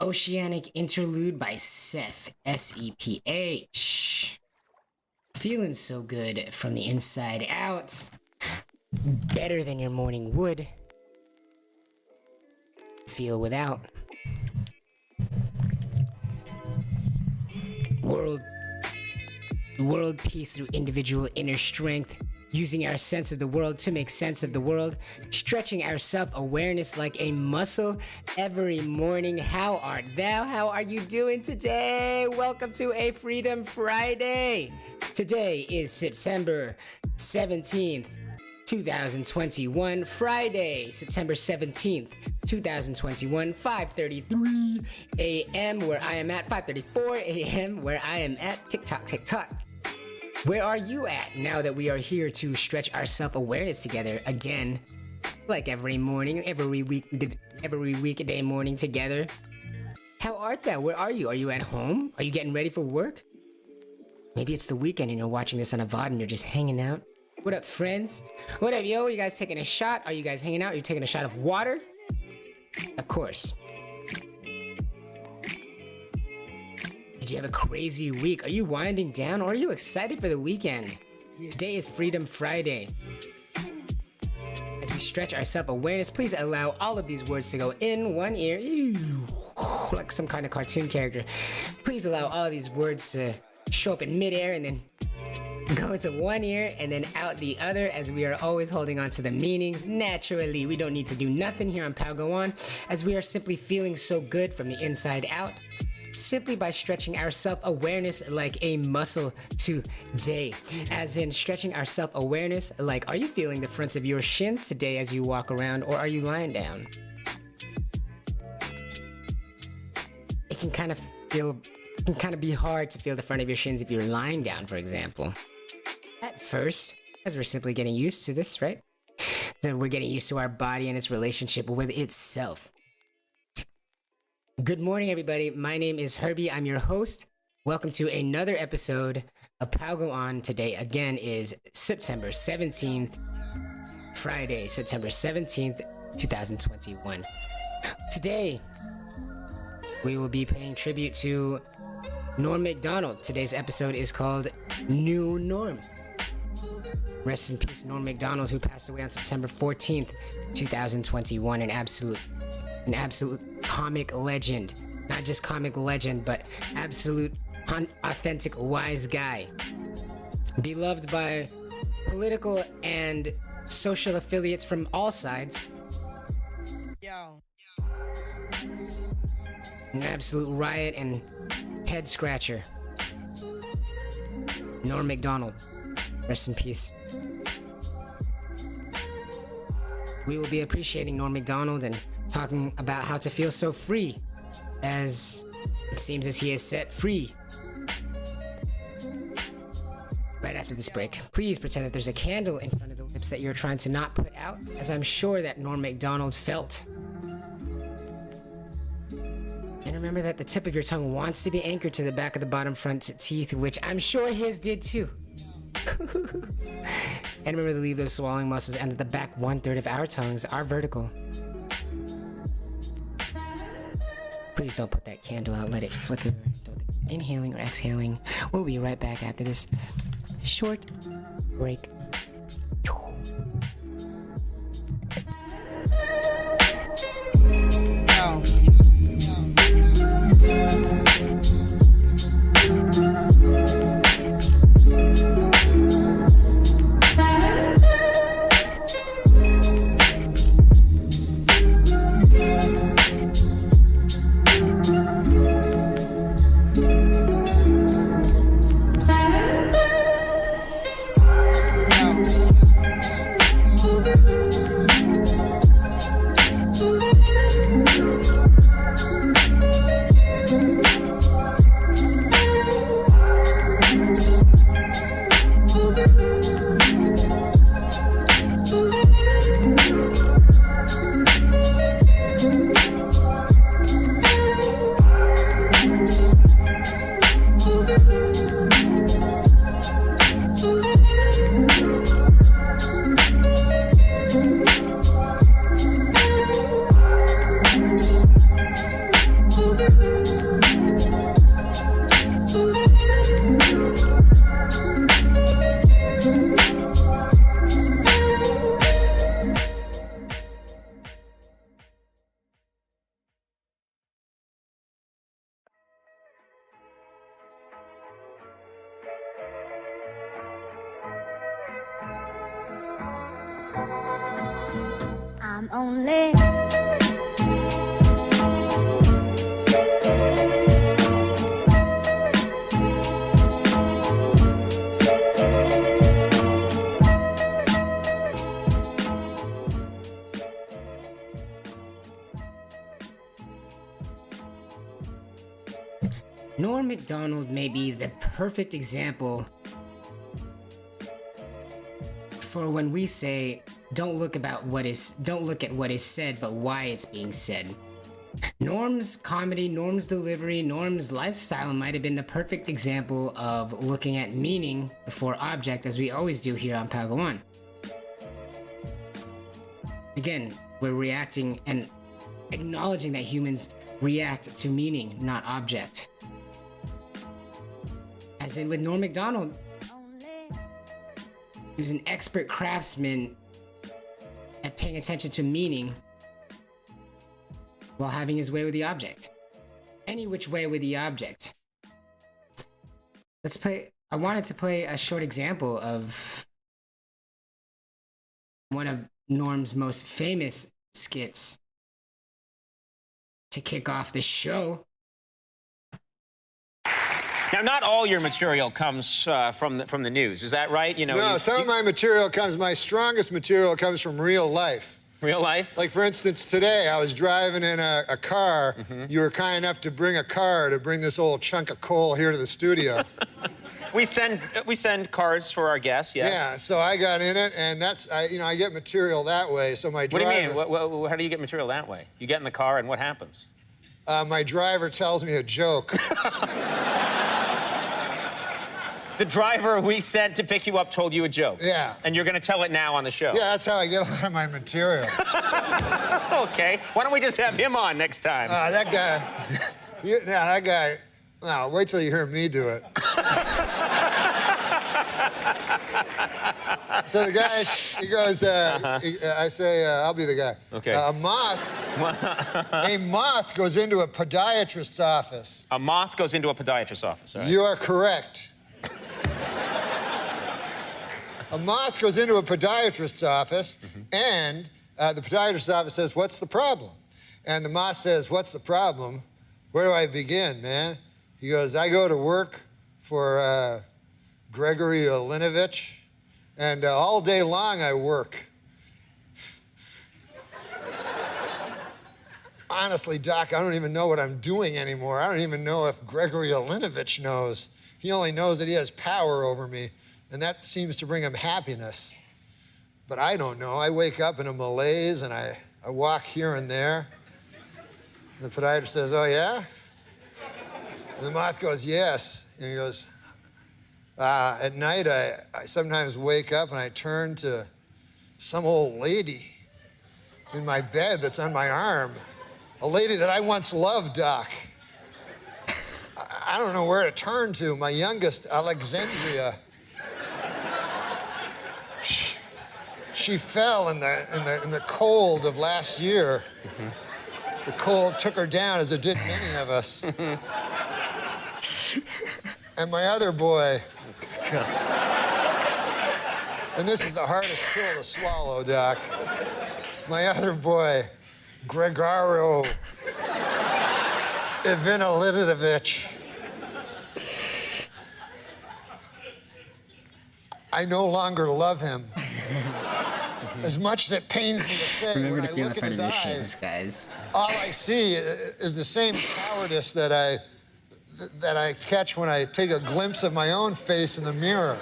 Oceanic Interlude by Seph, S-E-P-H. Feeling so good from the inside out. Better than your morning would feel without. World peace through individual inner strength. Using our sense of the world to make sense of the world, stretching our self-awareness like a muscle every morning. How art thou? How are you doing today? Welcome to a Freedom Friday. Today is September 17th, 2021, Friday, September 17th, 2021, 5:33 a.m. where I am at, 5:34 a.m. where I am at. Tick-tock. Where are you at now that we are here to stretch our self-awareness together again, like every morning, every weekday morning together? How art thou? Where are you? Are you at home? Are you getting ready for work? Maybe it's the weekend and you're watching this on a VOD and you're just hanging out. What up, friends? What up, yo? Are you guys taking a shot? Are you guys hanging out? Are you taking a shot of water? Of course. Did you have a crazy week? Are you winding down or are you excited for the weekend? Today is Freedom Friday. As we stretch our self-awareness, please allow all of these words to go in one ear, like some kind of cartoon character. Please allow all of these words to show up in midair and then go into one ear and then out the other, as we are always holding on to the meanings naturally. We don't need to do nothing here on Pal Go On, as we are simply feeling so good from the inside out, simply by stretching our self-awareness like a muscle today. As in stretching our self-awareness like, are you feeling the fronts of your shins today as you walk around, or are you lying down? It can kind of be hard to feel the front of your shins if you're lying down, for example. At first, as we're simply getting used to this, right? So we're getting used to our body and its relationship with itself. Good morning, everybody. My name is Herbie. I'm your host. Welcome to another episode of Pal Go On. Today, again, is September 17th, Friday, September 17th, 2021. Today, we will be paying tribute to Norm Macdonald. Today's episode is called New Norm. Rest in peace, Norm Macdonald, who passed away on September 14th, 2021. An absolute comic legend. Not just comic legend, but absolute authentic wise guy. Beloved by political and social affiliates from all sides. Yo. An absolute riot and head scratcher. Norm Macdonald. Rest in peace. We will be appreciating Norm Macdonald and talking about how to feel so free, as it seems as he is set free. Right after this break, please pretend that there's a candle in front of the lip lamps that you're trying to not put out, as I'm sure that Norm Macdonald felt. And remember that the tip of your tongue wants to be anchored to the back of the bottom front teeth, which I'm sure his did too. And remember to leave those swallowing muscles, and that the back 1/3 of our tongues are vertical. Please don't put that candle out, let it flicker. Don't inhaling or exhaling. We'll be right back after this short break. I'm only Norm Macdonald may be the perfect example for when we say don't look at what is said, but why it's being said. Norm's comedy, Norm's delivery, Norm's lifestyle might have been the perfect example of looking at meaning before object, as we always do here on Pagawan. Again, we're reacting and acknowledging that humans react to meaning, not object. As in with Norm Macdonald, he was an expert craftsman at paying attention to meaning while having his way with the object. Any which way with the object. I wanted to play a short example of one of Norm's most famous skits to kick off the show. Now, not all your material comes from the news. Is that right? You know. No, some of my material comes. My strongest material comes from real life. Real life? Like, for instance, today I was driving in a car. Mm-hmm. You were kind enough to bring a car to bring this old chunk of coal here to the studio. We send cars for our guests. Yes. Yeah. So I got in it, and I get material that way. So my driver. What do you mean? How do you get material that way? You get in the car, and what happens? My driver tells me a joke. The driver we sent to pick you up told you a joke. Yeah. And you're going to tell it now on the show. Yeah, that's how I get a lot of my material. Okay. Why don't we just have him on next time? That guy. That guy. No, wait till you hear me do it. So the guy, he goes, I say, I'll be the guy. Okay. A moth goes into a podiatrist's office. A moth goes into a podiatrist's office, all right? You are correct. A moth goes into a podiatrist's office, and the podiatrist's office says, "What's the problem?" And the moth says, "What's the problem? Where do I begin, man?" He goes, "I go to work for Gregory Olinovich, and all day long I work." Honestly, Doc, I don't even know what I'm doing anymore. I don't even know if Gregory Olinovich knows. He only knows that he has power over me, and that seems to bring him happiness. But I don't know. I wake up in a malaise and I walk here and there. And the podiatrist says, "Oh, yeah?" And the moth goes, "Yes." And he goes, "At night, I sometimes wake up and I turn to some old lady in my bed that's on my arm. A lady that I once loved, Doc. I don't know where to turn to. My youngest, Alexandria. She fell in the cold of last year. The cold took her down, as it did many of us. And my other boy, and this is the hardest pill to swallow, Doc. My other boy, Gregorio Ivanilidovich. I no longer love him. As much as it pains me to say, Remember when to I feel look the in his premonitions, eyes, guys. all I see is the same cowardice that I catch when I take a glimpse of my own face in the mirror.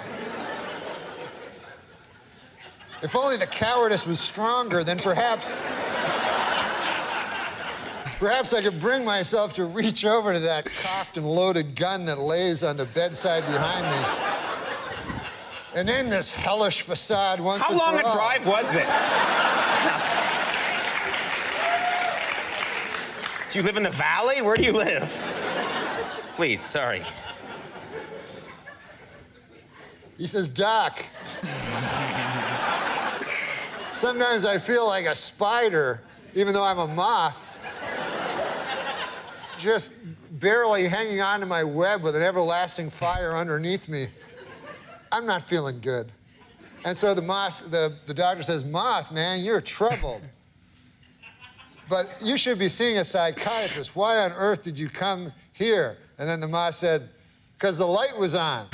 If only the cowardice was stronger, then perhaps I could bring myself to reach over to that cocked and loaded gun that lays on the bedside behind me and end this hellish facade once and for all. How long a drive was this? Do you live in the valley? Where do you live? Please, sorry. He says, "Doc, sometimes I feel like a spider, even though I'm a moth, just barely hanging on to my web with an everlasting fire underneath me. I'm not feeling good." And so the doctor says, "Moth, man, you're troubled. But you should be seeing a psychiatrist. Why on earth did you come here?" And then the moth said, "Because the light was on."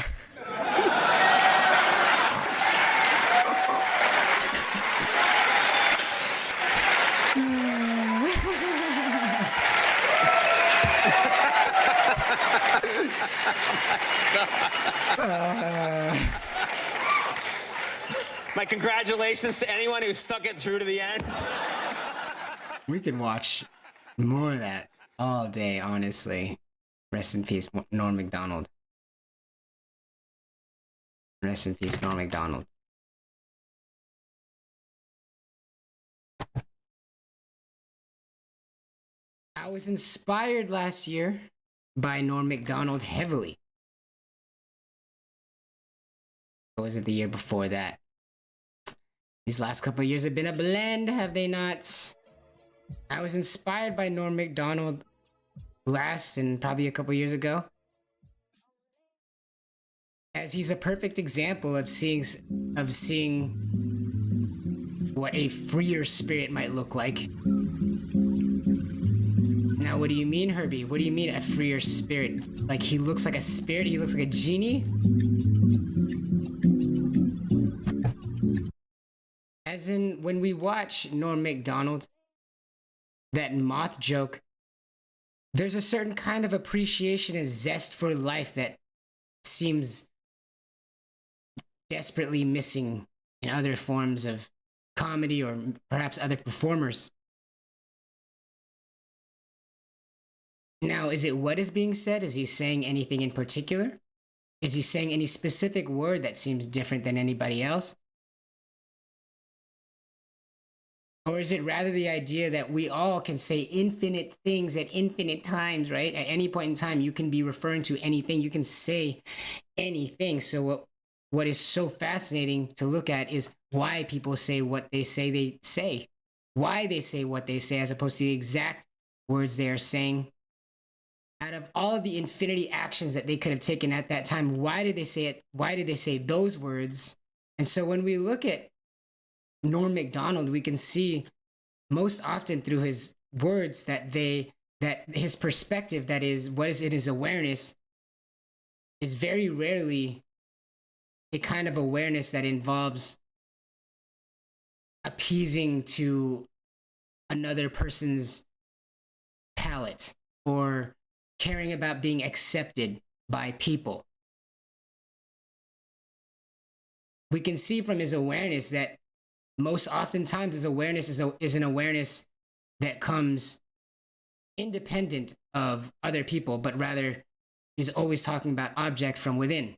My congratulations to anyone who stuck it through to the end. We could watch more of that all day, honestly. Rest in peace, Norm Macdonald. Rest in peace, Norm Macdonald. I was inspired last year by Norm Macdonald heavily. Or was it the year before that? These last couple of years have been a blend, have they not? I was inspired by Norm Macdonald last and probably a couple years ago, as he's a perfect example of seeing what a freer spirit might look like. Now, what do you mean, Herbie? What do you mean a freer spirit? Like he looks like a spirit? He looks like a genie? As in, when we watch Norm Macdonald, that moth joke, there's a certain kind of appreciation and zest for life that seems desperately missing in other forms of comedy or perhaps other performers. Now, is it what is being said? Is he saying anything in particular? Is he saying any specific word that seems different than anybody else? Or is it rather the idea that we all can say infinite things at infinite times, right? At any point in time, you can be referring to anything. You can say anything. So what is so fascinating to look at is why people say what they say. Why they say what they say as opposed to the exact words they are saying. Out of all of the infinity actions that they could have taken at that time, why did they say it? Why did they say those words? And so when we look at Norm Macdonald, we can see most often through his words that his perspective, that is what is in his awareness, is very rarely a kind of awareness that involves appeasing to another person's palate or caring about being accepted by people. We can see from his awareness that Most oftentimes, is an awareness that comes independent of other people, but rather is always talking about object from within.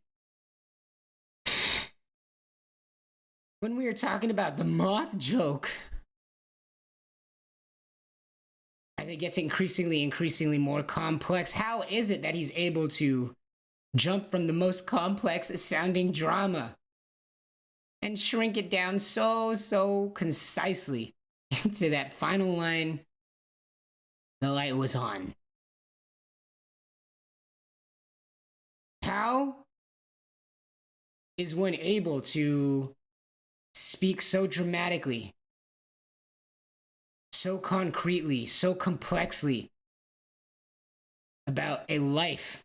When we are talking about the moth joke, as it gets increasingly more complex, how is it that he's able to jump from the most complex sounding drama and shrink it down so concisely into that final line, the light was on? How is one able to speak so dramatically, so concretely, so complexly about a life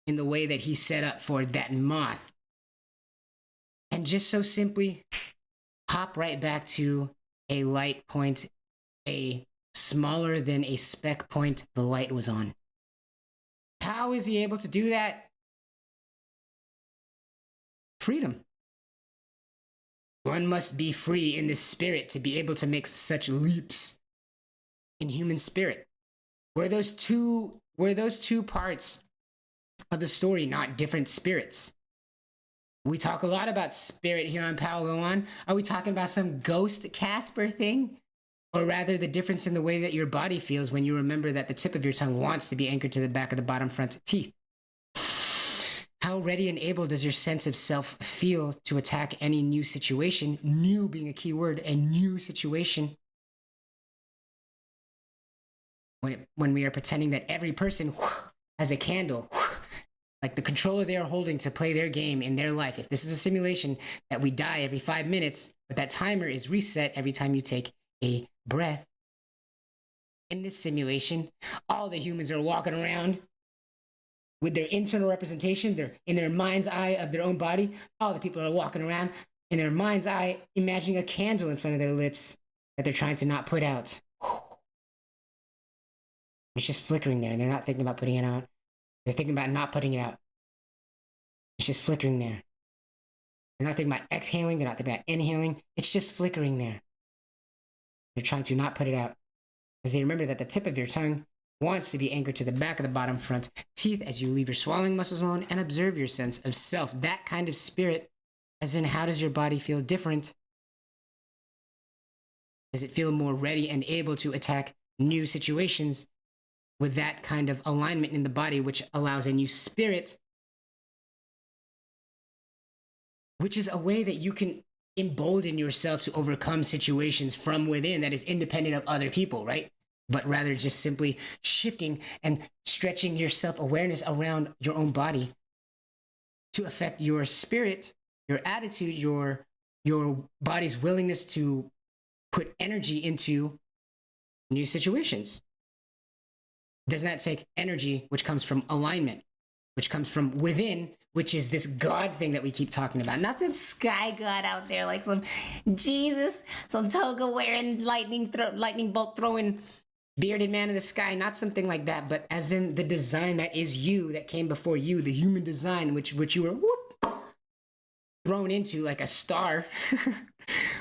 in the way that he set up for that moth, and just so simply hop right back to a light point, a smaller than a speck point the light was on? How is he able to do that? Freedom. One must be free in the spirit to be able to make such leaps in human spirit. Were those two parts of the story not different spirits? We talk a lot about spirit here on Power Go On. Are we talking about some ghost Casper thing? Or rather the difference in the way that your body feels when you remember that the tip of your tongue wants to be anchored to the back of the bottom front teeth? How ready and able does your sense of self feel to attack any new situation? New being a key word, a new situation. When we are pretending that every person has a candle, like the controller they are holding to play their game in their life. If this is a simulation that we die every 5 minutes, but that timer is reset every time you take a breath. In this simulation, all the humans are walking around with their internal representation. They're in their mind's eye of their own body. All the people are walking around in their mind's eye, imagining a candle in front of their lips that they're trying to not put out. It's just flickering there, and they're not thinking about putting it out. They're thinking about not putting it out. It's just flickering there. They're not thinking about exhaling. They're not thinking about inhaling. It's just flickering there. They're trying to not put it out, because they remember that the tip of your tongue wants to be anchored to the back of the bottom front teeth as you leave your swallowing muscles alone and observe your sense of self. That kind of spirit, as in, how does your body feel different? Does it feel more ready and able to attack new situations with that kind of alignment in the body, which allows a new spirit, which is a way that you can embolden yourself to overcome situations from within that is independent of other people, right? But rather just simply shifting and stretching your self-awareness around your own body to affect your spirit, your attitude, your body's willingness to put energy into new situations. Doesn't that take energy, which comes from alignment, which comes from within, which is this God thing that we keep talking about? Not the sky God out there like some Jesus, some toga wearing, lightning bolt throwing bearded man in the sky, not something like that, but as in the design that is you, that came before you, the human design, which you were thrown into like a star.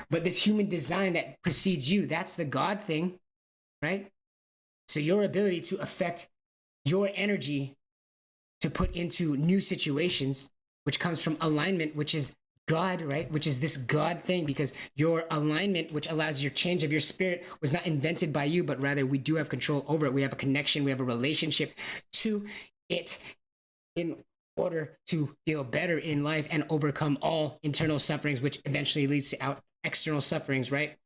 But this human design that precedes you, that's the God thing, right? So your ability to affect your energy to put into new situations, which comes from alignment, which is God, right? Which is this God thing, because your alignment, which allows your change of your spirit, was not invented by you, but rather we do have control over it. We have a connection, we have a relationship to it in order to feel better in life and overcome all internal sufferings, which eventually leads to external sufferings, right?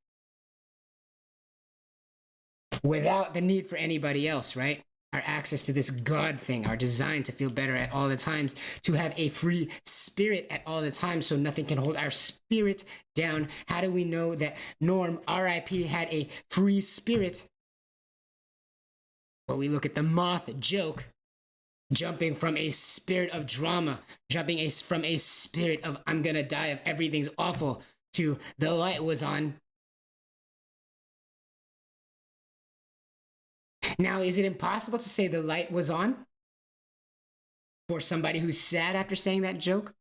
Without the need for anybody else, right? Our access to this God thing, our design to feel better at all the times, to have a free spirit at all the times so nothing can hold our spirit down. How do we know that Norm, RIP, had a free spirit? Well, we look at the moth joke, jumping from a spirit of drama, from a spirit of I'm gonna die if everything's awful, to the light was on. Now, is it impossible to say the light was on for somebody who's sad after saying that joke?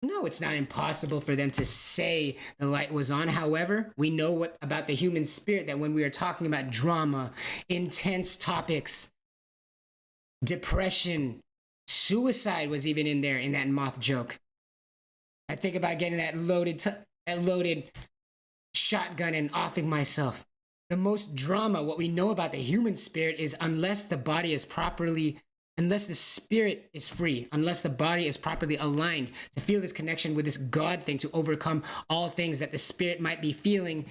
No, it's not impossible for them to say the light was on. However, we know what about the human spirit that when we are talking about drama, intense topics, depression, suicide was even in there in that moth joke. I think about getting that loaded shotgun and offing myself. The most drama, what we know about the human spirit is unless the spirit is free, unless the body is properly aligned to feel this connection with this God thing, to overcome all things that the spirit might be feeling.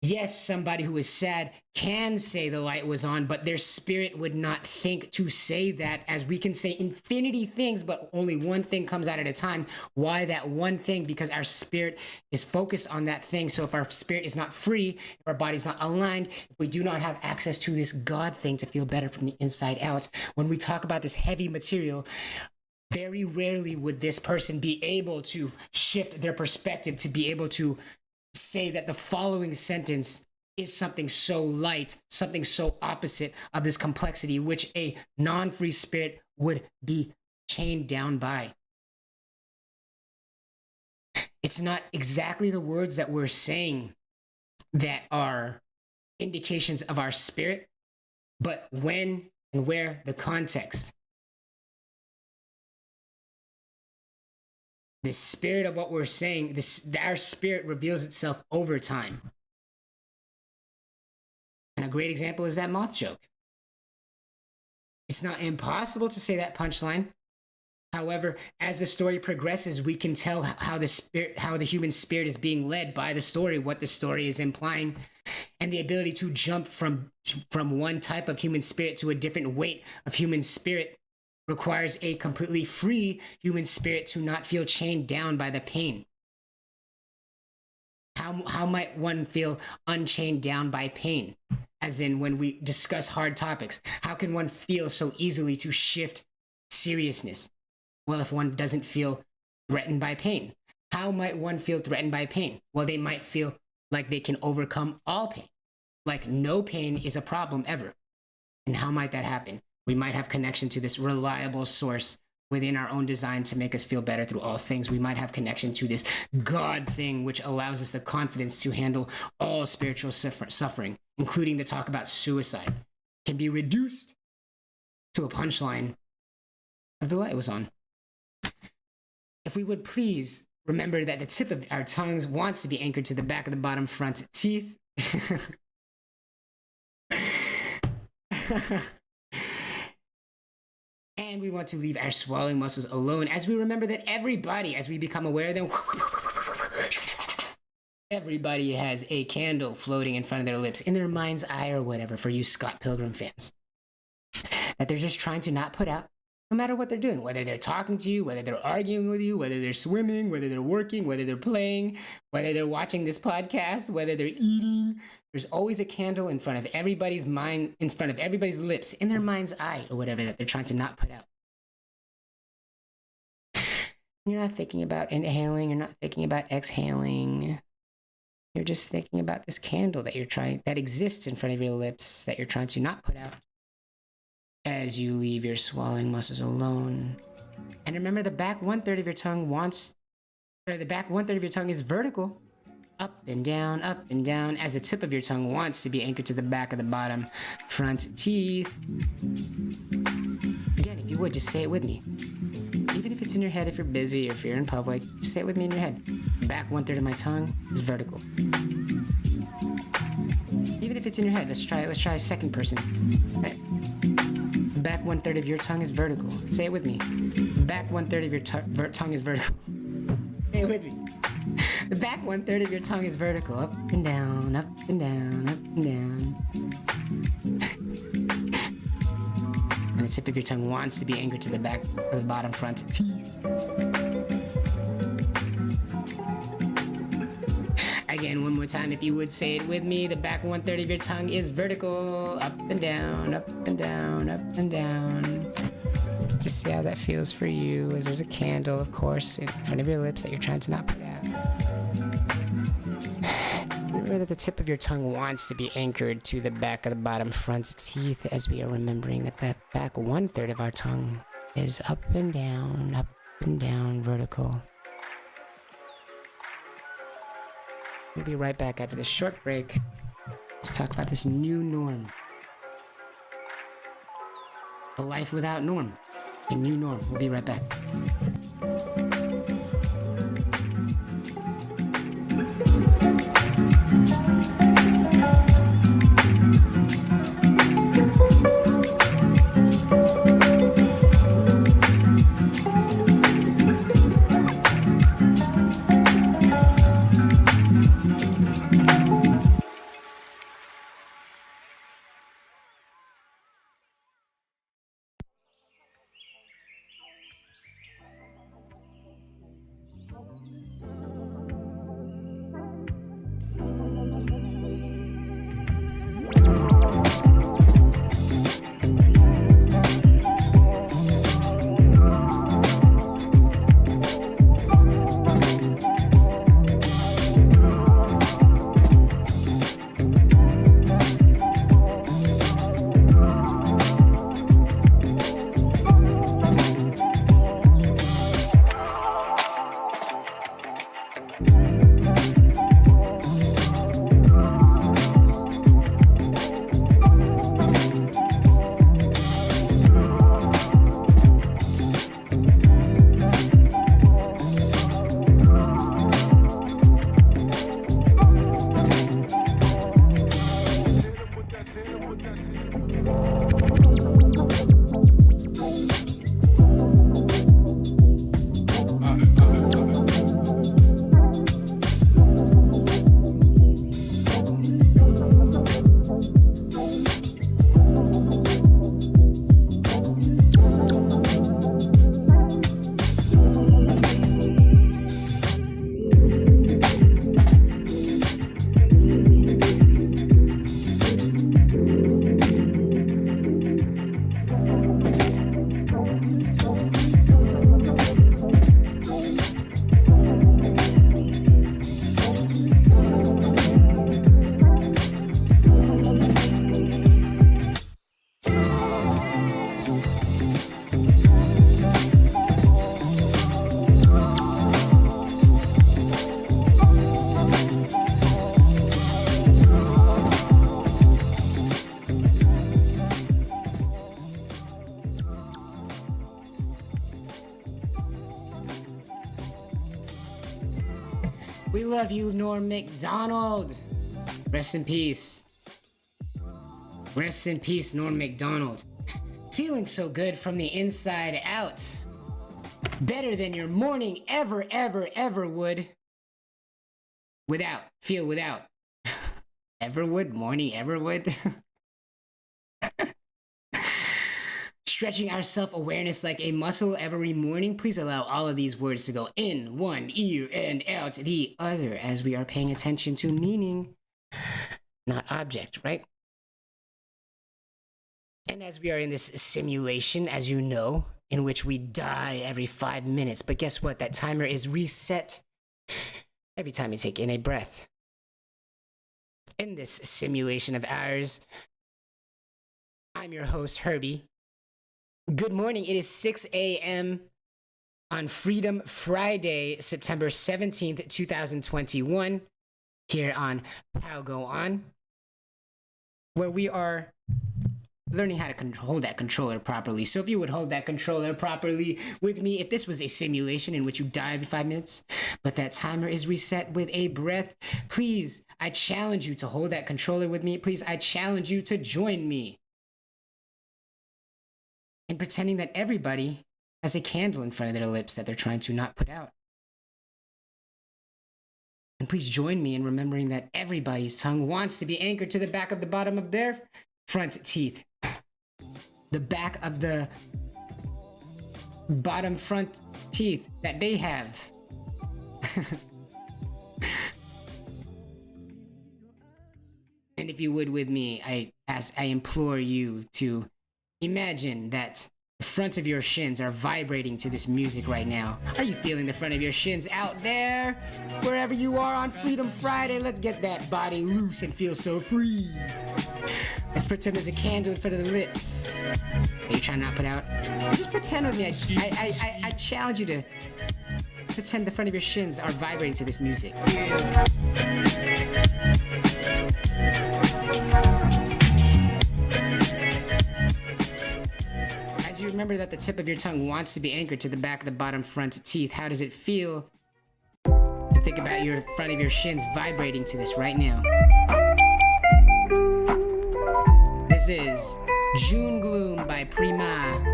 Yes, somebody who is sad can say the light was on, but their spirit would not think to say that, as we can say infinity things, but only one thing comes out at a time. Why that one thing? Because our spirit is focused on that thing. So if our spirit is not free, if our body's not aligned, if we do not have access to this God thing to feel better from the inside out, when we talk about this heavy material, very rarely would this person be able to shift their perspective to be able to say that the following sentence is something so light, something so opposite of this complexity, which a non-free spirit would be chained down by. It's not exactly the words that we're saying that are indications of our spirit, but when and where the context. The spirit of what we're saying, our spirit reveals itself over time. And a great example is that moth joke. It's not impossible to say that punchline. However, as the story progresses, we can tell how the human spirit is being led by the story, what the story is implying, and the ability to jump from one type of human spirit to a different weight of human spirit requires a completely free human spirit to not feel chained down by the pain. How might one feel unchained down by pain? As in when we discuss hard topics, how can one feel so easily to shift seriousness? Well, if one doesn't feel threatened by pain. How might one feel threatened by pain? Well, they might feel like they can overcome all pain. Like no pain is a problem ever. And how might that happen? We might have connection to this reliable source within our own design to make us feel better through all things. We might have connection to this God thing, which allows us the confidence to handle all spiritual suffering, including the talk about suicide, can be reduced to a punchline of the light was on. If we would please remember that the tip of our tongues wants to be anchored to the back of the bottom front teeth. And we want to leave our swallowing muscles alone as we remember that everybody, as we become aware of them, everybody has a candle floating in front of their lips, in their mind's eye or whatever, for you Scott Pilgrim fans, that they're just trying to not put out, no matter what they're doing, whether they're talking to you, whether they're arguing with you, whether they're swimming, whether they're working, whether they're playing, whether they're watching this podcast, whether they're eating. There's always a candle in front of everybody's mind, in front of everybody's lips, in their mind's eye or whatever, that they're trying to not put out. You're not thinking about inhaling, you're not thinking about exhaling. You're just thinking about this candle that exists in front of your lips that you're trying to not put out as you leave your swallowing muscles alone. And remember, the back 1/3 of your tongue is vertical. Up and down, as the tip of your tongue wants to be anchored to the back of the bottom front teeth. Again, if you would, just say it with me. Even if it's in your head, if you're busy, or if you're in public, just say it with me in your head. Back 1/3 of my tongue is vertical. Even if it's in your head, let's try second person. Right. Back 1/3 of your tongue is vertical. Say it with me. Back 1/3 of your tongue is vertical. Say it with me. The back 1/3 of your tongue is vertical. Up and down, up and down, up and down. And the tip of your tongue wants to be anchored to the back of the bottom front teeth. Again, one more time, if you would say it with me. The back 1/3 of your tongue is vertical. Up and down, up and down, up and down. Just see how that feels for you, as there's a candle, of course, in front of your lips that you're trying to not put out. Remember that the tip of your tongue wants to be anchored to the back of the bottom front teeth, as we are remembering that that back 1/3 of our tongue is up and down, vertical. We'll be right back after this short break to talk about this new norm. A life without norm. A new norm. We'll be right back. We love you, Norm MacDonald. Rest in peace. Rest in peace, Norm MacDonald. Feeling so good from the inside out. Better than your morning ever would. Feel without. Ever would? Morning ever would? Stretching our self-awareness like a muscle every morning. Please allow all of these words to go in one ear and out the other as we are paying attention to meaning, not object, right? And as we are in this simulation, as you know, in which we die every 5 minutes, but guess what? That timer is reset every time you take in a breath. In this simulation of ours, I'm your host, Herbie. Good morning. It is 6 a.m. on Freedom Friday, September 17th, 2021, here on How Go On, where we are learning how to hold that controller properly. So if you would hold that controller properly with me, if this was a simulation in which you die every 5 minutes, but that timer is reset with a breath, please, I challenge you to hold that controller with me. Please, I challenge you to join me in pretending that everybody has a candle in front of their lips that they're trying to not put out. And please join me in remembering that everybody's tongue wants to be anchored to the back of the bottom of their front teeth. The back of the bottom front teeth that they have. And if you would with me, I implore you to imagine that the fronts of your shins are vibrating to this music right now. Are you feeling the front of your shins out there? Wherever you are on Freedom Friday, let's get that body loose and feel so free. Let's pretend there's a candle in front of the lips that you're trying to not put out. Just pretend with me. I challenge you to pretend the front of your shins are vibrating to this music. As you remember that the tip of your tongue wants to be anchored to the back of the bottom front teeth, how does it feel to think about your front of your shins vibrating to this right now? This is June Gloom by Prima.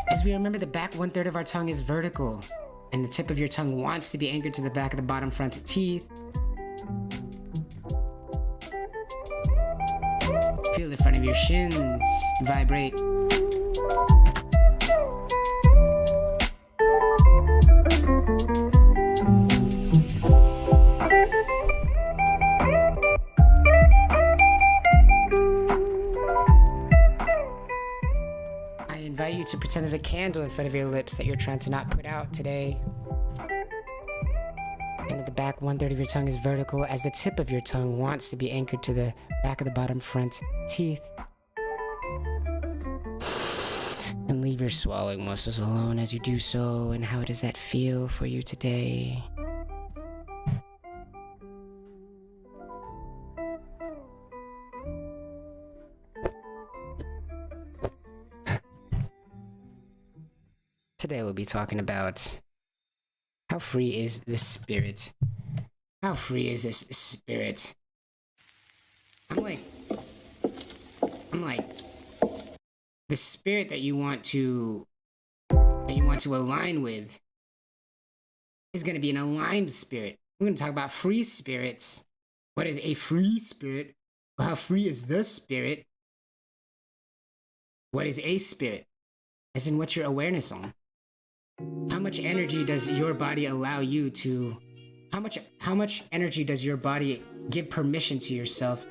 As we remember, the back 1/3 of our tongue is vertical, and the tip of your tongue wants to be anchored to the back of the bottom front teeth. Feel the front of your shins vibrate. I invite you to pretend there's a candle in front of your lips that you're trying to not put out today. And that the back 1/3 of your tongue is vertical as the tip of your tongue wants to be anchored to the back of the bottom front teeth. And leave your swallowing muscles alone as you do so. And how does that feel for you today? Today we'll be talking about how free is the spirit. How free is this spirit? I'm like, the spirit that you want to align with is going to be an aligned spirit. We're going to talk about free spirits. What is a free spirit? Well, how free is the spirit? What is a spirit? As in, what's your awareness on? How much energy does your body allow you to... How much energy does your body give permission to yourself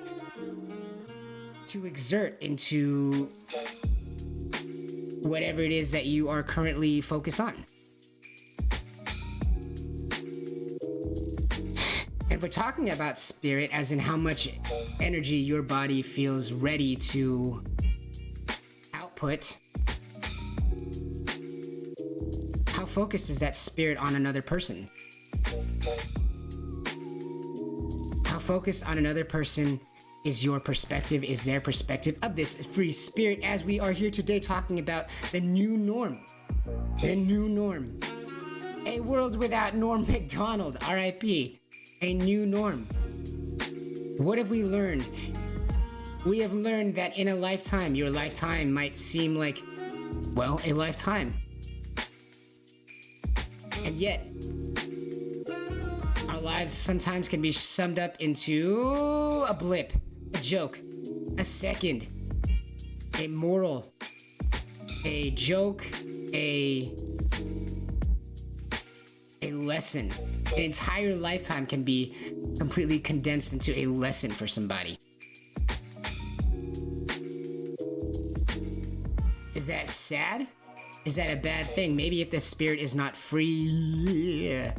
to exert into whatever it is that you are currently focused on? And we're talking about spirit as in how much energy your body feels ready to output. How focused is that spirit on another person? How focused on another person is your perspective, is their perspective of this free spirit, as we are here today talking about the new norm. The new norm. A world without Norm Macdonald, RIP. A new norm. What have we learned? We have learned that in a lifetime, your lifetime might seem like, well, a lifetime. And yet, our lives sometimes can be summed up into a blip, a joke, a second, a moral, a joke, a lesson. An entire lifetime can be completely condensed into a lesson for somebody. Is that sad? Is that a bad thing? Maybe if the spirit is not free.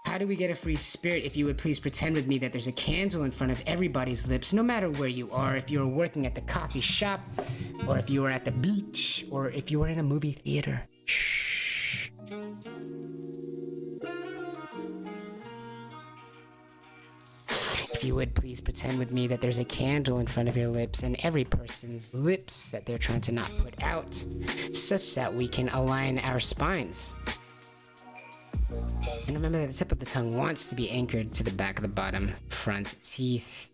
How do we get a free spirit? If you would please pretend with me that there's a candle in front of everybody's lips, no matter where you are. If you're working at the coffee shop, or if you are at the beach, or if you are in a movie theater. Shh. If you would please pretend with me that there's a candle in front of your lips and every person's lips that they're trying to not put out, such that we can align our spines. And remember that the tip of the tongue wants to be anchored to the back of the bottom front teeth.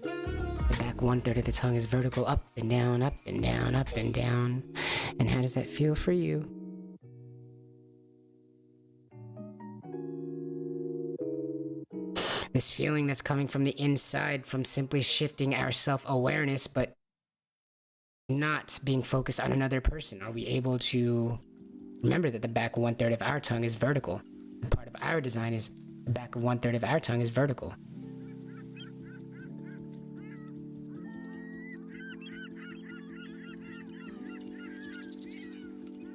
The back 1/3 of the tongue is vertical, up and down, up and down, up and down. And how does that feel for you? This feeling that's coming from the inside, from simply shifting our self-awareness, but not being focused on another person. Are we able to remember that the back 1/3 of our tongue is vertical? Part of our design is the back of 1/3 of our tongue is vertical.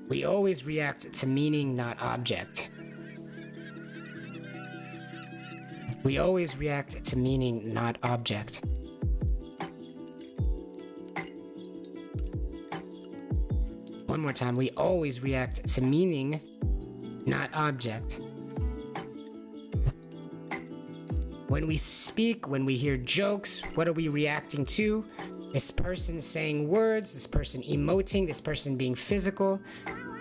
We always react to meaning, not object. We always react to meaning, not object. more time. We always react to meaning, not object. When we speak, when we hear jokes, what are we reacting to? This person saying words, this person emoting, this person being physical.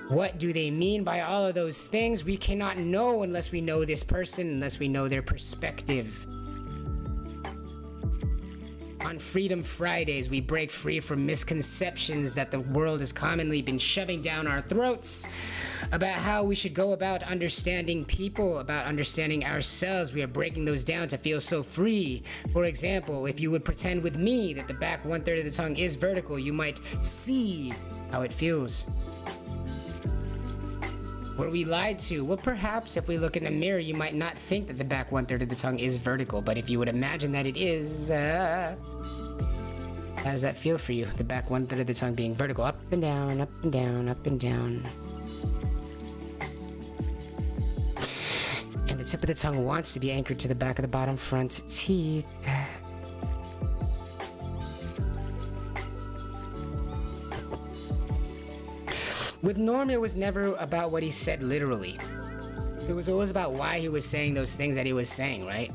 What do they mean by all of those things? We cannot know unless we know this person, unless we know their perspective. On Freedom Fridays, we break free from misconceptions that the world has commonly been shoving down our throats about how we should go about understanding people, about understanding ourselves. We are breaking those down to feel so free. For example, if you would pretend with me that the back 1/3 of the tongue is vertical, you might see how it feels. Were we lied to? Well, perhaps if we look in the mirror, you might not think that the back 1/3 of the tongue is vertical, but if you would imagine that it is, how does that feel for you? The back 1/3 of the tongue being vertical, up and down, up and down, up and down. And the tip of the tongue wants to be anchored to the back of the bottom front teeth. With Norm, it was never about what he said literally. It was always about why he was saying those things that he was saying, right?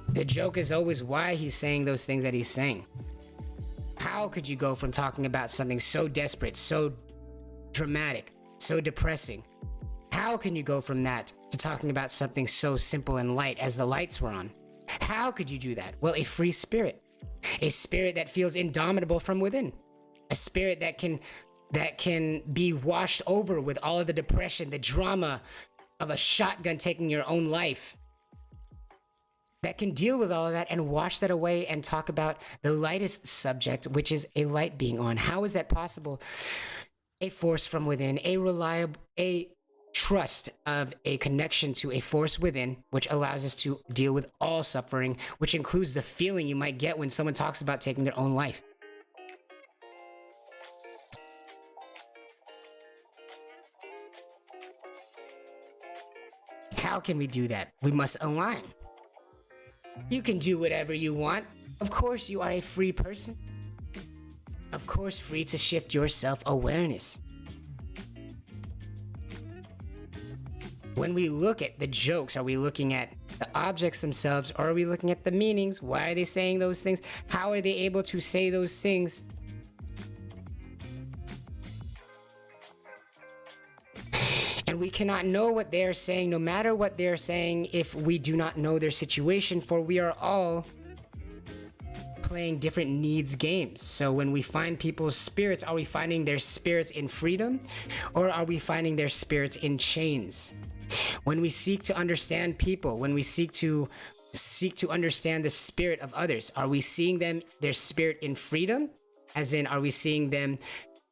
The joke is always why he's saying those things that he's saying. How could you go from talking about something so desperate, so dramatic, so depressing? How can you go from that to talking about something so simple and light as the lights were on? How could you do that? Well, a free spirit. A spirit that feels indomitable from within. A spirit that can be washed over with all of the depression, the drama of a shotgun taking your own life. That can deal with all of that and wash that away and talk about the lightest subject, which is a light being on. How is that possible? A force from within, a trust of a connection to a force within, which allows us to deal with all suffering, which includes the feeling you might get when someone talks about taking their own life. How can we do that? We must align. You can do whatever you want. Of course, you are a free person. Of course, free to shift your self-awareness. When we look at the jokes, are we looking at the objects themselves, or are we looking at the meanings? Why are they saying those things? How are they able to say those things? And we cannot know what they are saying, no matter what they are saying, if we do not know their situation, for we are all playing different needs games. So when we find people's spirits, are we finding their spirits in freedom, or are we finding their spirits in chains? When we seek to understand people, when we seek to understand the spirit of others, are we seeing them, their spirit in freedom? As in, are we seeing them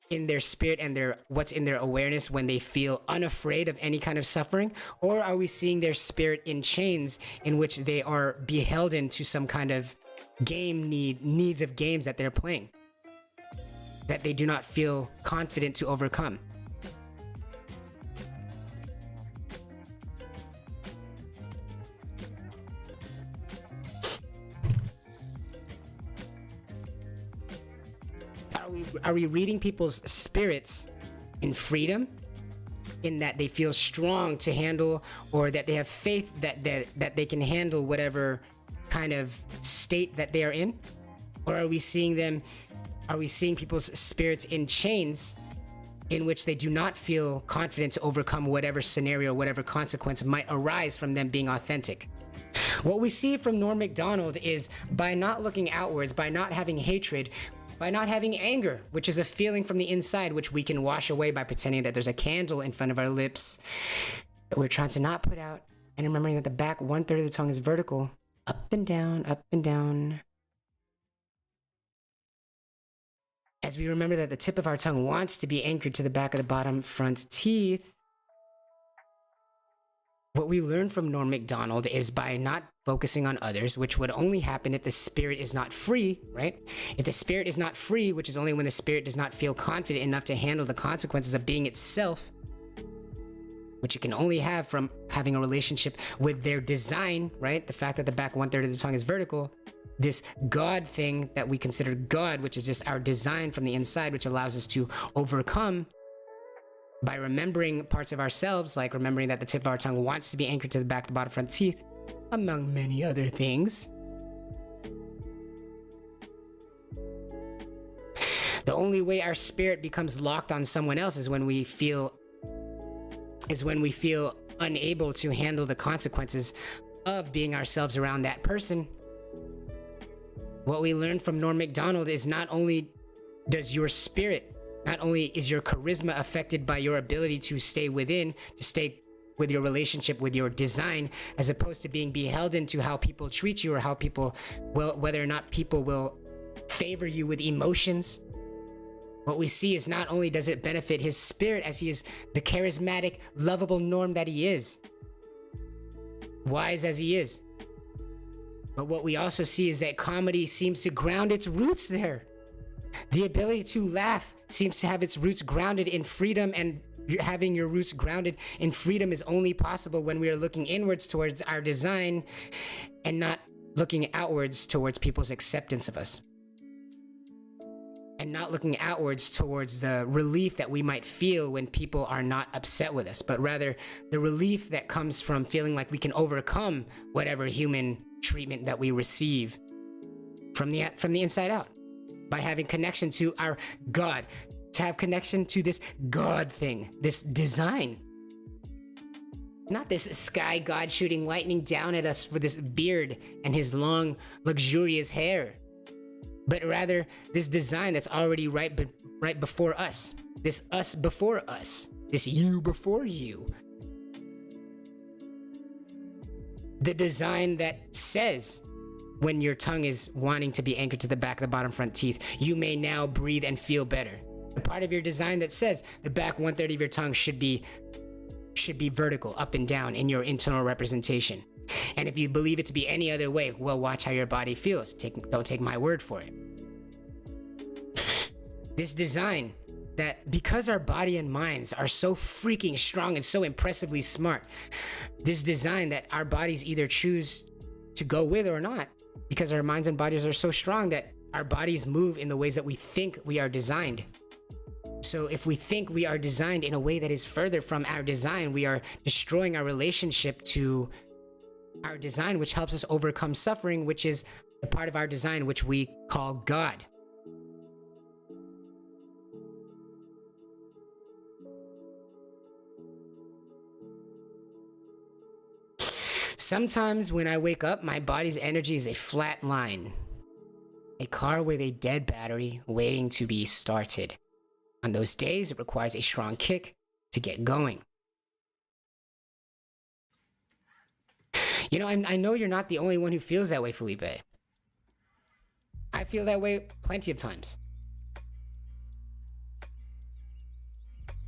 in their spirit and what's in their awareness when they feel unafraid of any kind of suffering? Or are we seeing their spirit in chains in which they are beholden to some kind of needs of games that they're playing, that they do not feel confident to overcome? Are we reading people's spirits in freedom, in that they feel strong to handle, or that they have faith that they can handle whatever kind of state that they are in? Or are we seeing people's spirits in chains in which they do not feel confident to overcome whatever scenario, whatever consequence might arise from them being authentic? What we see from Norm Macdonald is, by not looking outwards, by not having hatred, by not having anger, which is a feeling from the inside, which we can wash away by pretending that there's a candle in front of our lips that we're trying to not put out, and remembering that the back 1/3 of the tongue is vertical, up and down, up and down. As we remember that the tip of our tongue wants to be anchored to the back of the bottom front teeth, what we learn from Norm Macdonald is, by not focusing on others, which would only happen if the spirit is not free, right? If the spirit is not free, which is only when the spirit does not feel confident enough to handle the consequences of being itself, which you can only have from having a relationship with their design, right? The fact that the back 1/3 of the tongue is vertical, this God thing that we consider God, which is just our design from the inside, which allows us to overcome by remembering parts of ourselves, like remembering that the tip of our tongue wants to be anchored to the back, the bottom, front teeth, among many other things. The only way our spirit becomes locked on someone else is when we feel unable to handle the consequences of being ourselves around that person. What we learned from Norm Macdonald is not only is your charisma affected by your ability to stay with your relationship with your design, as opposed to being beholden to how people treat you or how people will, whether or not people will favor you with emotions. What we see is not only does it benefit his spirit as he is the charismatic, lovable Norm that he is, wise as he is, but what we also see is that comedy seems to ground its roots there. The ability to laugh seems to have its roots grounded in freedom, and having your roots grounded in freedom is only possible when we are looking inwards towards our design and not looking outwards towards people's acceptance of us. And not looking outwards towards the relief that we might feel when people are not upset with us, but rather the relief that comes from feeling like we can overcome whatever human treatment that we receive from the inside out, by having connection to our God, to have connection to this God thing, this design. Not this sky God shooting lightning down at us for this beard and his long, luxurious hair, but rather this design that's already right before us, this us before us, this you before you. The design that says, when your tongue is wanting to be anchored to the back of the bottom front teeth, you may now breathe and feel better. The part of your design that says the back 1/3 of your tongue should be vertical, up and down in your internal representation. And if you believe it to be any other way, well, watch how your body feels. Don't take my word for it. This design that, because our body and minds are so freaking strong and so impressively smart, this design that our bodies either choose to go with or not, because our minds and bodies are so strong that our bodies move in the ways that we think we are designed. So if we think we are designed in a way that is further from our design, we are destroying our relationship to our design, which helps us overcome suffering, which is the part of our design which we call God. Sometimes when I wake up, my body's energy is a flat line, a car with a dead battery waiting to be started. On those days, it requires a strong kick to get going. You know, I know you're not the only one who feels that way, Felipe. I feel that way plenty of times.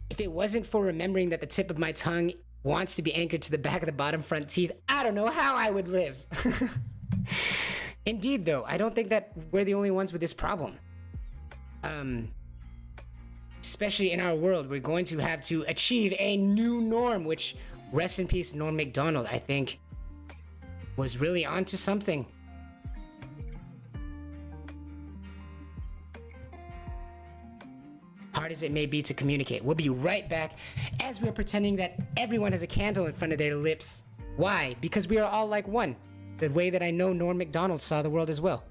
If it wasn't for remembering that the tip of my tongue wants to be anchored to the back of the bottom front teeth, I don't know how I would live. Indeed, though, I don't think that we're the only ones with this problem. Especially in our world, we're going to have to achieve a new norm, which, rest in peace, Norm Macdonald, I think, was really onto something. Hard as it may be to communicate. We'll be right back as we're pretending that everyone has a candle in front of their lips. Why? Because we are all like one. The way that I know Norm Macdonald saw the world as well.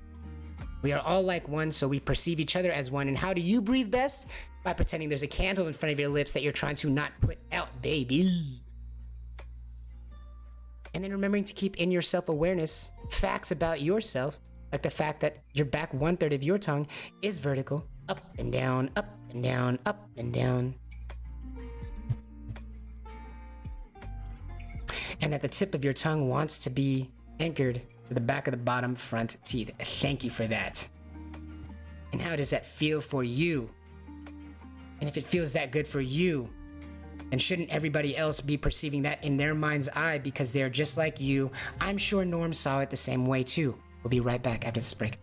We are all like one, so we perceive each other as one. And how do you breathe best? By pretending there's a candle in front of your lips that you're trying to not put out, baby. And then remembering to keep in your self-awareness facts about yourself, like the fact that your back 1/3 of your tongue is vertical, up and down, up and down, up and down. And that the tip of your tongue wants to be anchored to the back of the bottom front teeth. Thank you for that. And how does that feel for you? And if it feels that good for you, then shouldn't everybody else be perceiving that in their mind's eye because they're just like you? I'm sure Norm saw it the same way too. We'll be right back after this break.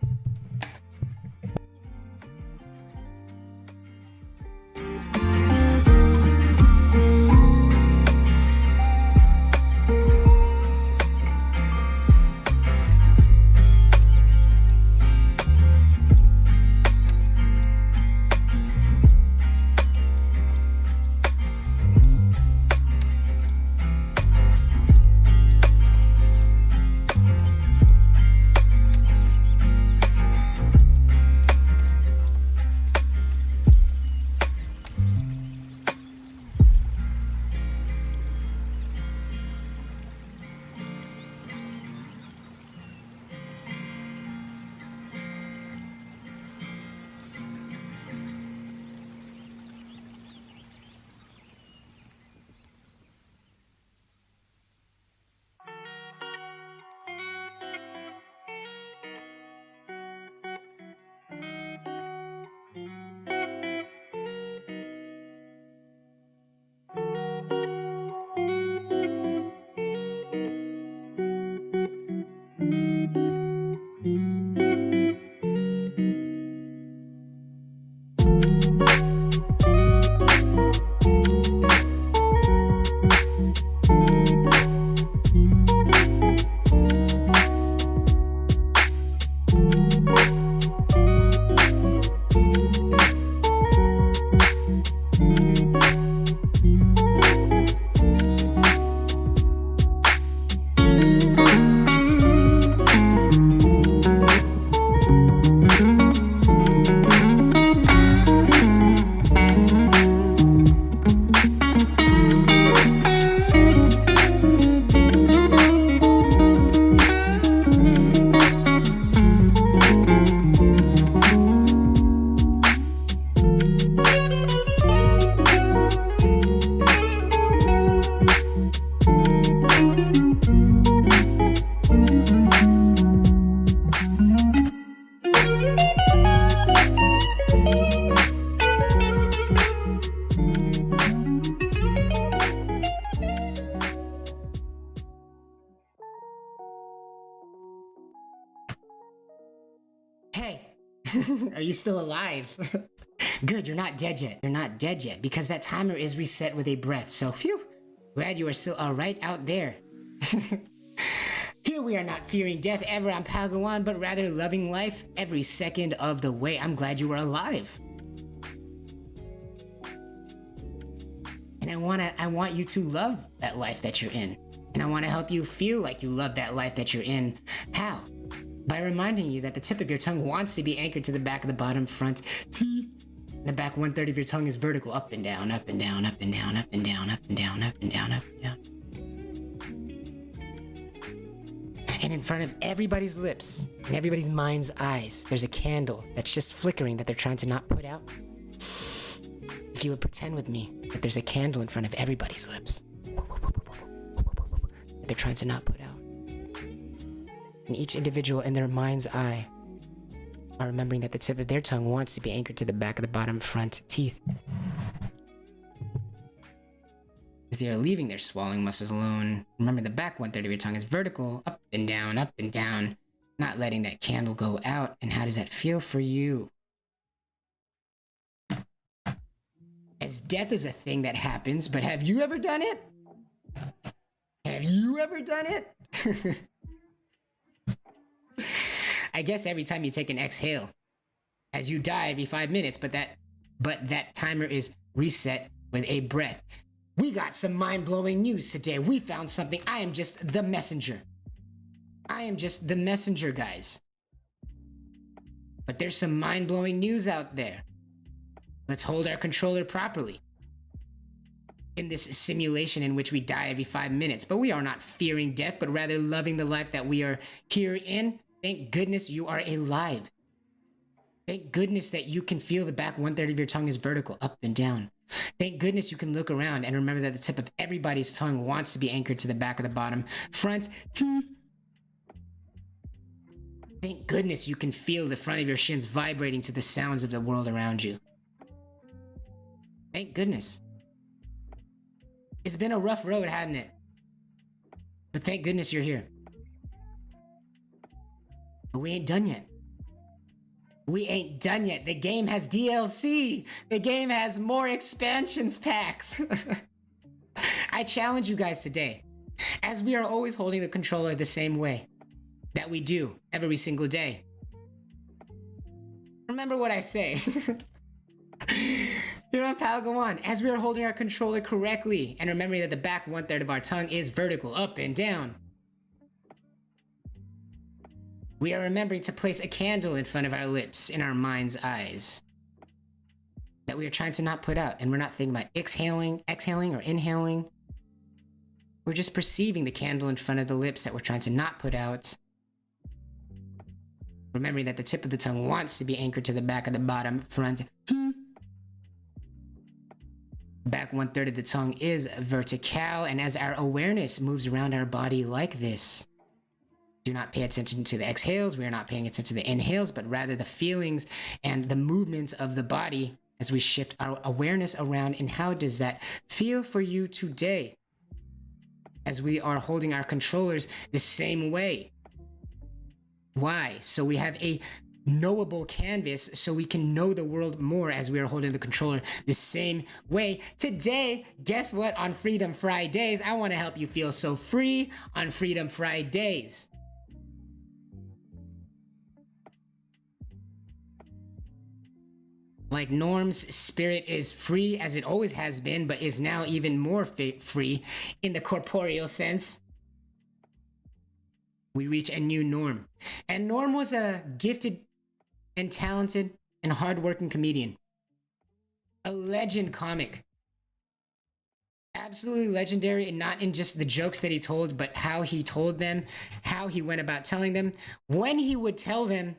Are you still alive? Good, you're not dead yet. You're not dead yet because that timer is reset with a breath. So, phew, glad you are still all right out there. Here we are not fearing death ever on Padawan, but rather loving life every second of the way. I'm glad you are alive. And I want you to love that life that you're in. And I want to help you feel like you love that life that you're in. How? By reminding you that the tip of your tongue wants to be anchored to the back of the bottom front teeth. The back 1/3 of your tongue is vertical, up and down, up and down, up and down, up and down, up and down, up and down, up and down. And in front of everybody's lips and everybody's mind's eyes, there's a candle that's just flickering that they're trying to not put out. If you would pretend with me that there's a candle in front of everybody's lips that they're trying to not put out. And each individual in their mind's eye are remembering that the tip of their tongue wants to be anchored to the back of the bottom front teeth. As they are leaving their swallowing muscles alone, remember the back 1/3 of your tongue is vertical, up and down, not letting that candle go out. And how does that feel for you? As death is a thing that happens, but have you ever done it? Have you ever done it? I guess every time you take an exhale, as you die every 5 minutes, but that timer is reset with a breath. We got some mind-blowing news today. We found something. I am just the messenger. I am just the messenger, guys. But there's some mind-blowing news out there. Let's hold our controller properly in this simulation in which we die every 5 minutes. But we are not fearing death, but rather loving the life that we are here in. Thank goodness you are alive. Thank goodness that you can feel the back 1/3 of your tongue is vertical, up and down. Thank goodness you can look around and remember that the tip of everybody's tongue wants to be anchored to the back of the bottom front teeth. Thank goodness you can feel the front of your shins vibrating to the sounds of the world around you. Thank goodness. It's been a rough road, hasn't it? But thank goodness you're here. But we ain't done yet. We ain't done yet. The game has DLC. The game has more expansions packs. I challenge you guys today, as we are always holding the controller the same way that we do every single day. Remember what I say. Here on Padawan, as we are holding our controller correctly and remembering that the back 1/3 of our tongue is vertical, up and down. We are remembering to place a candle in front of our lips in our mind's eyes that we are trying to not put out, and we're not thinking about exhaling or inhaling. We're just perceiving the candle in front of the lips that we're trying to not put out. Remembering that the tip of the tongue wants to be anchored to the back of the bottom front. Back 1/3 of the tongue is vertical, and as our awareness moves around our body like this, do not pay attention to the exhales. We are not paying attention to the inhales, but rather the feelings and the movements of the body as we shift our awareness around. And how does that feel for you today? As we are holding our controllers the same way. Why? So we have a knowable canvas so we can know the world more as we are holding the controller the same way. Today, guess what? On Freedom Fridays, I want to help you feel so free on Freedom Fridays. Like Norm's spirit is free as it always has been, but is now even more free in the corporeal sense. We reach a new Norm. And Norm was a gifted and talented and hardworking comedian. A legend comic. Absolutely legendary, and not in just the jokes that he told, but how he told them, how he went about telling them, when he would tell them,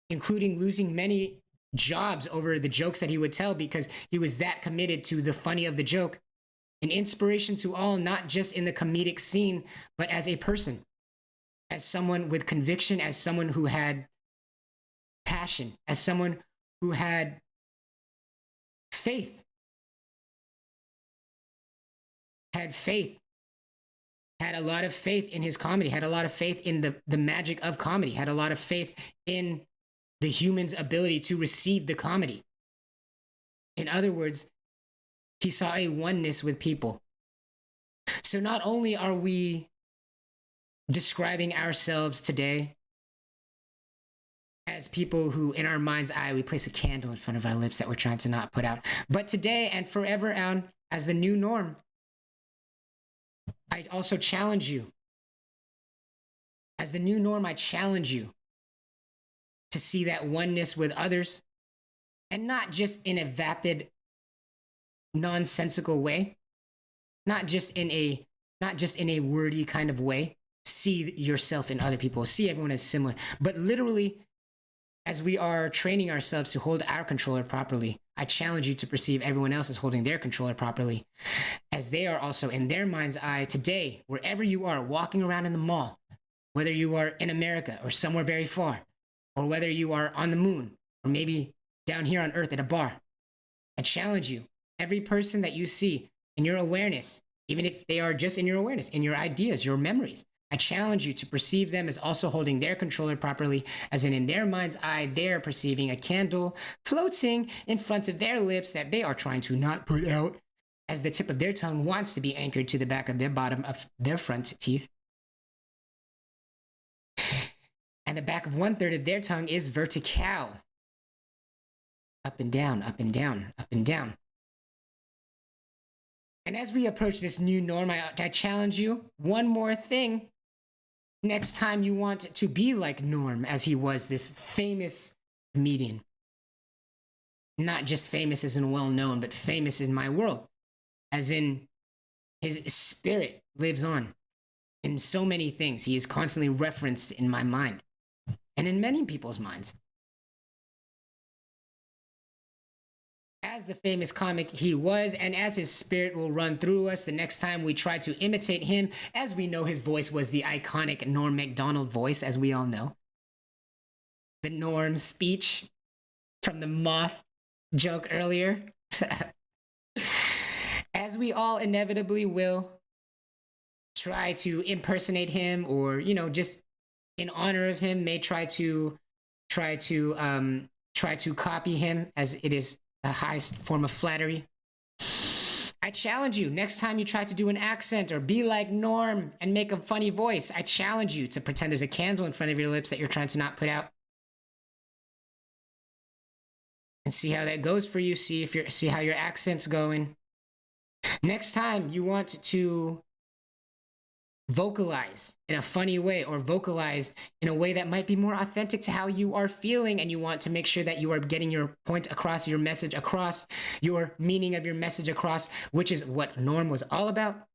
including losing many jobs over the jokes that he would tell because he was that committed to the funny of the joke. An inspiration to all, not just in the comedic scene, but as a person, as someone with conviction, as someone who had passion, as someone who had faith, had a lot of faith in his comedy, had a lot of faith in the magic of comedy, had a lot of faith in the human's ability to receive the comedy. In other words, he saw a oneness with people. So not only are we describing ourselves today as people who, in our mind's eye, we place a candle in front of our lips that we're trying to not put out, but today and forever on as the new norm, I also challenge you. As the new norm, I challenge you to see that oneness with others, and not just in a vapid, nonsensical way, not just in a wordy kind of way. See yourself in other people, see everyone as similar, but literally, as we are training ourselves to hold our controller properly, I challenge you to perceive everyone else as holding their controller properly, as they are also in their mind's eye today, wherever you are, walking around in the mall, whether you are in America or somewhere very far, or whether you are on the moon, or maybe down here on Earth at a bar. I challenge you, every person that you see in your awareness, even if they are just in your awareness, in your ideas, your memories, I challenge you to perceive them as also holding their controller properly, as in their mind's eye, they're perceiving a candle floating in front of their lips that they are trying to not put out, as the tip of their tongue wants to be anchored to the back of their bottom of their front teeth. And the back of 1/3 of their tongue is vertical. Up and down, up and down, up and down. And as we approach this new norm, I challenge you, one more thing. Next time you want to be like Norm, as he was, this famous comedian. Not just famous as in well-known, but famous in my world. As in, his spirit lives on in so many things. He is constantly referenced in my mind and in many people's minds. As the famous comic he was, and as his spirit will run through us the next time we try to imitate him, as we know his voice was the iconic Norm Macdonald voice, as we all know. The Norm speech from the moth joke earlier. As we all inevitably will try to impersonate him, or, you know, just in honor of him, may try to copy him, as it is the highest form of flattery. I challenge you, next time you try to do an accent or be like Norm and make a funny voice, I challenge you to pretend there's a candle in front of your lips that you're trying to not put out. And see how that goes for you. See how your accent's going. Next time you want to vocalize in a funny way, or vocalize in a way that might be more authentic to how you are feeling, and you want to make sure that you are getting your point across, your message across, your meaning of your message across, which is what Norm was all about,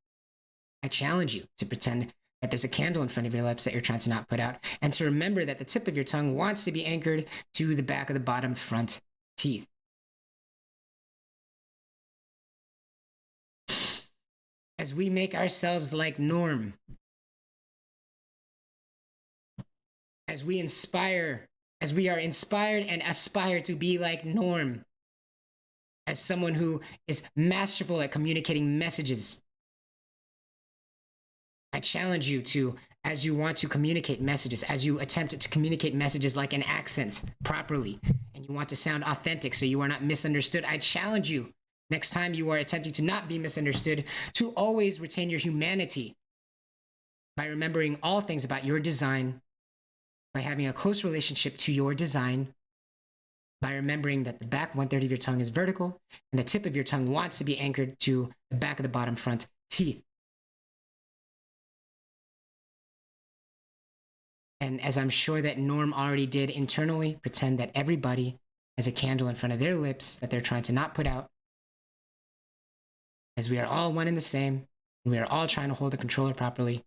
I challenge you to pretend that there's a candle in front of your lips that you're trying to not put out, and to remember that the tip of your tongue wants to be anchored to the back of the bottom front teeth. As we make ourselves like Norm, as we are inspired and aspire to be like Norm, as someone who is masterful at communicating messages, I challenge you to, as you want to communicate messages, as you attempt to communicate messages like an accent properly, and you want to sound authentic so you are not misunderstood, I challenge you, next time you are attempting to not be misunderstood, to always retain your humanity by remembering all things about your design, by having a close relationship to your design, by remembering that the back 1/3 of your tongue is vertical and the tip of your tongue wants to be anchored to the back of the bottom front teeth. And as I'm sure that Norm already did internally, pretend that everybody has a candle in front of their lips that they're trying to not put out, as we are all one and the same, and we are all trying to hold the controller properly.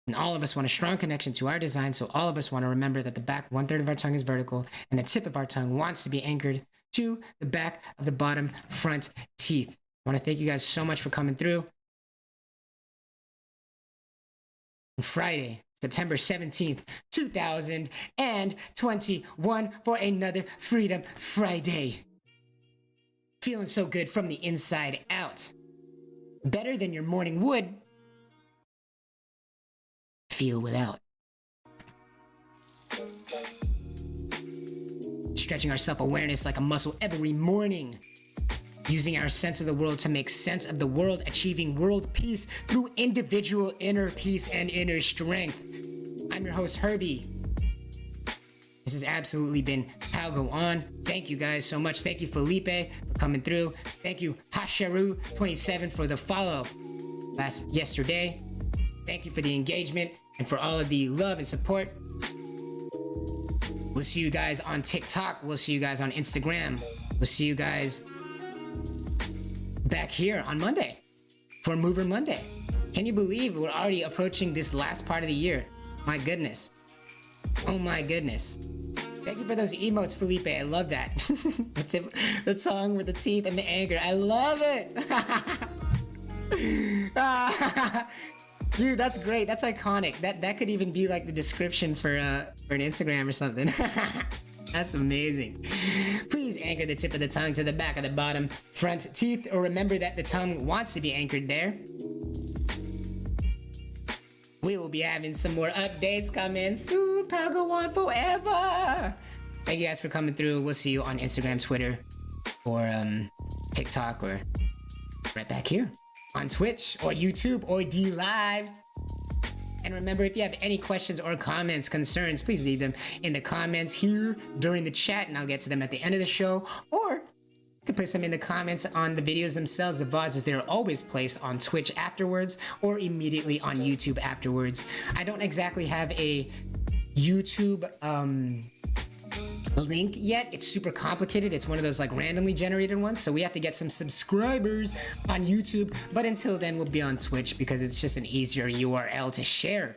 And all of us want a strong connection to our design, so all of us want to remember that the back 1/3 of our tongue is vertical, and the tip of our tongue wants to be anchored to the back of the bottom front teeth. I want to thank you guys so much for coming through. On Friday, September 17th, 2021, for another Freedom Friday. Feeling so good from the inside out. Better than your morning would feel without. Stretching our self-awareness like a muscle every morning. Using our sense of the world to make sense of the world, achieving world peace through individual inner peace and inner strength. I'm your host, Herbie. This has absolutely been How Go On. Thank you guys so much. Thank you, Felipe, for coming through. Thank you, Hasharu27, for the follow yesterday. Thank you for the engagement and for all of the love and support. We'll see you guys on TikTok. We'll see you guys on Instagram. We'll see you guys back here on Monday for Mover Monday. Can you believe we're already approaching this last part of the year? My goodness. Oh my goodness. Thank you for those emotes, Felipe. I love that. The tongue with the teeth and the anger. I love it. Dude, that's great. That's iconic. That could even be like the description for an Instagram or something. That's amazing. Please anchor the tip of the tongue to the back of the bottom front teeth, or remember that the tongue wants to be anchored there. We will be having some more updates coming soon. Pal, go on forever. Thank you guys for coming through. We'll see you on Instagram, Twitter, or TikTok, or right back here on Twitch or YouTube or D Live. And remember, if you have any questions or comments, concerns, please leave them in the comments here during the chat, and I'll get to them at the end of the show. Or you can place them in the comments on the videos themselves. The VODs, as they're always placed on Twitch afterwards or immediately on YouTube afterwards. I don't exactly have a YouTube link yet. It's super complicated. It's one of those like randomly generated ones, so we have to get some subscribers on YouTube. But until then, we'll be on Twitch because it's just an easier URL to share.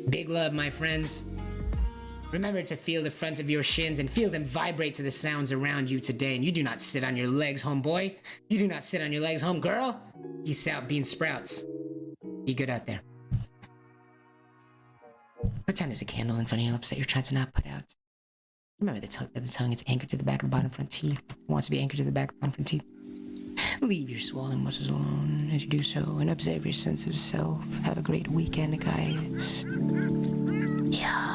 Big love, my friends. Remember to feel the front of your shins and feel them vibrate to the sounds around you today. And you do not sit on your legs, homeboy. You do not sit on your legs, homegirl. Peace out, bean sprouts. Be good out there. Pretend there's a candle in front of your lips that you're trying to not put out. Remember the tongue is anchored to the back of the bottom front teeth. It wants to be anchored to the back of the bottom front teeth. Leave your swollen muscles alone as you do so, and observe your sense of self. Have a great weekend, guys. Yeah.